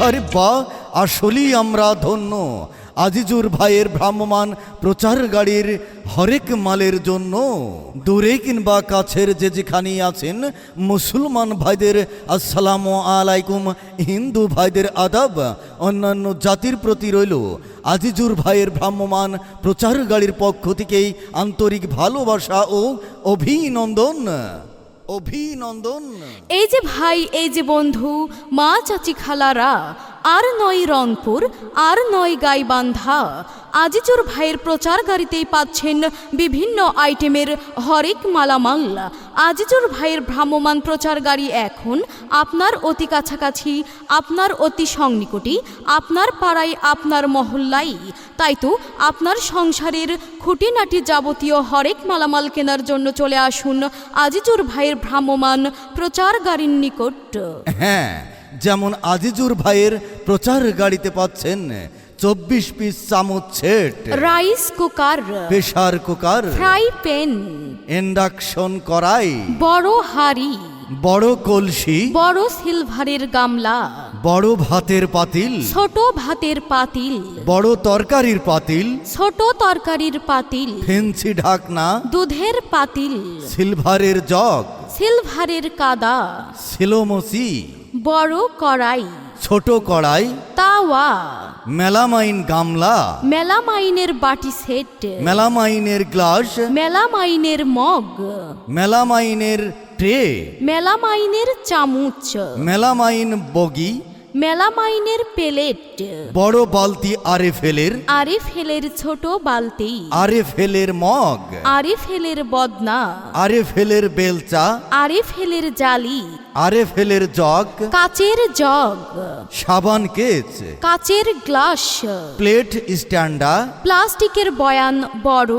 আরে বাহ, আসলেই আমরা ধন্য আজিজুর ভাইয়ের ভ্রাম্যমান প্রচার গাড়ির হরেক মালের জন্য। দূরে কিংবা কাছের যে যেখানেই আছেন মুসলমান ভাইদের আসসালামু আলাইকুম, হিন্দু ভাইদের আদাব, অন্যান্য জাতির প্রতি রইল আজিজুর ভাইয়ের ভ্রাম্যমান প্রচার গাড়ির পক্ষ থেকেই আন্তরিক ভালোবাসা ও অভিনন্দন। অভিনন্দন। এই যে ভাই, এই যে বন্ধু, মা চাচি খালারা, আর নয় রংপুর, আর নয় গাইবান্ধা, আজিজুর ভাইয়ের প্রচার গাড়িতেই পাচ্ছেন বিভিন্ন আইটেমের হরেক মালামাল। আজিজুর ভাইয়ের ভ্রাম্যমান প্রচার গাড়ি এখন আপনার অতি কাছাকাছি, আপনার অতি সন্নিকটে, আপনার পাড়ায়, আপনার মহল্লায়। তাই তো আপনার সংসারের খুঁটিনাটি যাবতীয় হরেক মালামাল কেনার জন্য চলে আসুন আজিজুর ভাইয়ের ভ্রাম্যমান প্রচার গাড়ির নিকট। হ্যাঁ, যেমন আজিজুর ভাইয়ের প্রচার গাড়িতে পাচ্ছেন 24 পিস চামচ set, rice cooker, pressure cooker, fry pan, induction কড়াই, বড় হাঁড়ি, বড় কলসি, বড় সিলভারের গামলা, বড় ভাতের পাতিল, ছোট ভাতের পাতিল, বড় তরকারির পাতিল, ছোট তরকারির পাতিল, ফেন্সি ঢাকনা, দুধের পাতিল, সিলভারের জগ, সিলভারের কাদা, সিলোমসি, বড় কড়াই, ছোট কড়াই, তাওয়া, মেলামাইন গামলা, মেলামাইনের বাটি সেট, মেলামাইনের গ্লাস, মেলামাইনের মগ, মেলামাইনের ট্রে, মেলামাইনের চামচ, মেলামাইন বগি, মেলামাইনের প্লেট, বড় বালতি আরএফএলের, আরএফএলের ছোট বালতি, আরএফএলের মগ, আরএফএলের বদনা, আরএফএলের বেলচা, আরএফএলের জালি, আরএফএলের জগ, কাচের জগ, সাবান কেচ, কাচের গ্লাস, প্লেট স্ট্যান্ডা, প্লাস্টিকের বয়ান বড়,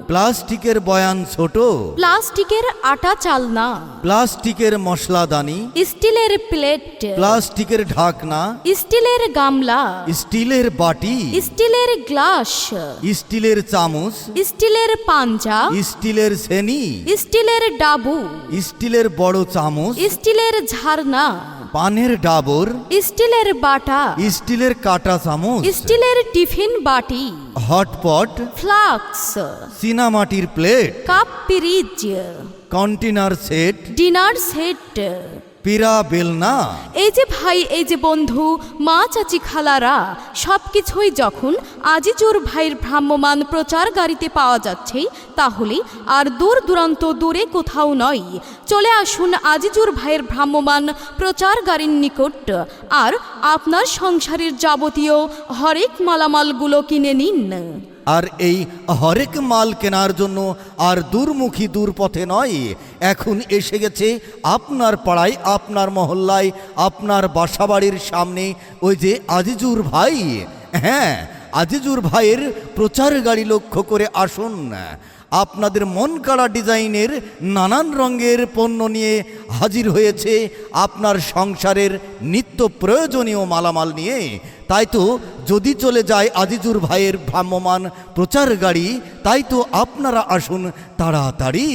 প্লাস্টিকের বয়ান ছোট, প্লাস্টিকের আটা চালনা, প্লাস্টিকের মশলাদানি, স্টিলের প্লেট, প্লাস্টিকের ঢাকনা, স্টিলের গামলা, স্টিলের বাটি, স্টিলের গ্লাস, স্টিলের চামচ, স্টিলের পাঞ্জা, স্টিলের ছেনি, স্টিলের ডাবু, স্টিলের বড় চামচ, স্টিলের ঝারনা, পানের ডাবর, স্টিলের বাটা, স্টিলের কাটা চামচ, স্টিলের টিফিন বাটি, হটপট, ফ্লাক্স, চীনামাটির প্লেট, কাপ পিরিচ, কন্টেনার সেট, ডিনার সেট। পিরা বেলনা। এই যে ভাই, এই যে বন্ধু, মা চাচি খালারা, সব কিছুই যখন আজিজুর ভাইয়ের ভ্রাম্যমান প্রচার গাড়িতে পাওয়া যাচ্ছে, তাহলে আর দূর দূরান্ত দূরে কোথাও নয়, চলে আসুন আজিজুর ভাইয়ের ভ্রাম্যমান প্রচার গাড়ির নিকট, আর আপনার সংসারের যাবতীয় হরেক মালামালগুলো কিনে নিন। আর এই হরেক মাল কেনার জন্য আর দূরমুখী দূর পথে নয়, এখন এসে গেছে আপনার পাড়ায়, আপনার মহল্লায়, আপনার বাসাবাড়ির সামনে ওই যে আজিজুর ভাই। হ্যাঁ, আজিজুর ভাইয়ের প্রচার গাড়ি লক্ষ্য করে আসুন। আপনাদের মন কাড়া ডিজাইনের নানান রঙের পণ্য নিয়ে হাজির হয়েছে আপনার সংসারের নিত্য প্রয়োজনীয় মালামাল নিয়ে। তাই তো যদি চলে যায় আজিজুর ভাইয়ের ভ্রাম্যমান প্রচার গাড়ি, তাই তো আপনারা আসুন তাড়াতাড়ি।